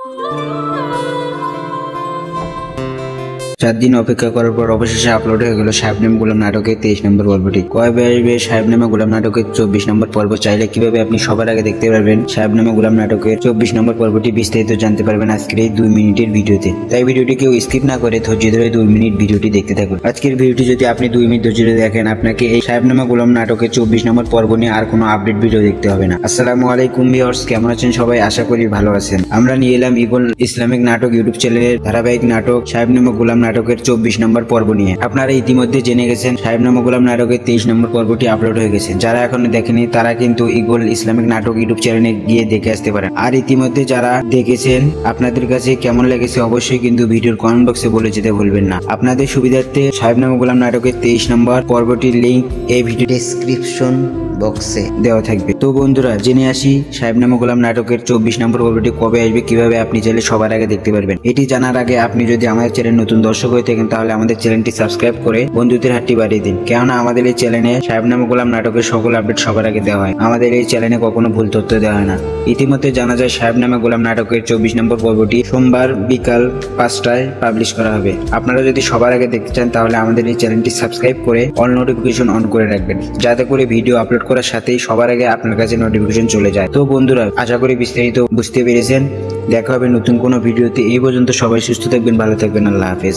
4 দিন অপেক্ষা করার পর অবশেষে আপলোড হয়ে গেল সাহেব নামে গোলাম নাটকের 23 নম্বর পর্বটি। কবে আসবে সাহেব নামে গোলাম নাটকের 24 নম্বর পর্ব? চাইলে কিভাবে আপনি সবার আগে দেখতে পারবেন সাহেব নামে গোলাম নাটকের 24 নম্বর পর্বটি বিস্তারিত জানতে পারবেন আজকের এই 2 মিনিটের ভিডিওতে। তাই ভিডিওটি কেউ স্কিপ না করে ধৈর্য ধরে 2 মিনিট ভিডিওটি দেখতে থাকুন। আজকের ভিডিওটি যদি আপনি 2 মিনিট ধৈর্য ধরে দেখেন, আপনাকে এই সাহেব নামে গোলাম নাটকের 24 নম্বর পর্ব নিয়ে আর কোনো আপডেট ভিডিও দেখতে হবে না। আসসালামু আলাইকুম ভিউয়ার্স, কেমন আছেন সবাই? আশা করি ভালো আছেন। আমরা নিয়ে এলাম ইগল ইসলামিক নাটক ইউটিউব চ্যানেলের ধারাবাহিক নাটক সাহেব নামে গোলাম নাটকের 24 নম্বর পর্ব নিয়ে। আপনারা ইতিমধ্যে জেনে গেছেন সাহেব নামে গোলাম নাটকের 23 নম্বর পর্বটি আপলোড হয়ে গেছে। যারা এখনো দেখেনি তারা কিন্তু ইগল ইসলামিক নাটক ইউটিউব চ্যানেলে গিয়ে দেখে আসতে পারেন। আর ইতিমধ্যে যারা দেখেছেন আপনাদের কাছে কেমন লেগেছে অবশ্যই কিন্তু ভিডিওর কমেন্ট বক্সে বলে যেতে ভুলবেন না। আপনাদের সুবিধার্থে সাহেব নামে গোলাম নাটকের 23 নম্বর পর্বটির লিংক এই ভিডিও ডেসক্রিপশন বক্সে দেওয়া থাকবে। তো বন্ধুরা, জেনে আসি সাহেব নামে গোলাম নাটকের 24 নম্বর পর্বটি কবে আসবে, কিভাবে আপনি চাইলে সবার আগে দেখতে পারবেন। এটি জানার আগে আপনি যদি আমাদের চ্যানেল নতুন দর্শক হয়ে থাকেন তাহলে আমাদের চ্যানেলটি সাবস্ক্রাইব করে বন্ধুদের হাতটি বাড়িয়ে দিন, কেননা আমাদের এই চ্যানেলে সাহেব নামে গোলাম নাটকের সকল আপডেট সবার আগে দেওয়া হয়। আমাদের এই চ্যানেলে কখনো ভুল তথ্য দেওয়া হয় না। ইতিমধ্যে জানা যায় সাহেব নামে গোলাম নাটকের 24 নম্বর পর্বটি সোমবার বিকাল 5টায় পাবলিশ করা হবে। আপনারা যদি সবার আগে দেখতে চান তাহলে আমাদের এই চ্যানেলটি সাবস্ক্রাইব করে অল নোটিফিকেশন অন করে রাখবেন, যাতে করে ভিডিও আপলোড করার সাথেই সবার আগে আপনার কাছে নোটিফিকেশন চলে যায়। তো বন্ধুরা, আশা করি বিস্তারিত বুঝতে পেরেছেন। দেখা হবে নতুন কোনো ভিডিওতে। এই পর্যন্ত সবাই সুস্থ থাকবেন, ভালো থাকবেন। আল্লাহ হাফেজ।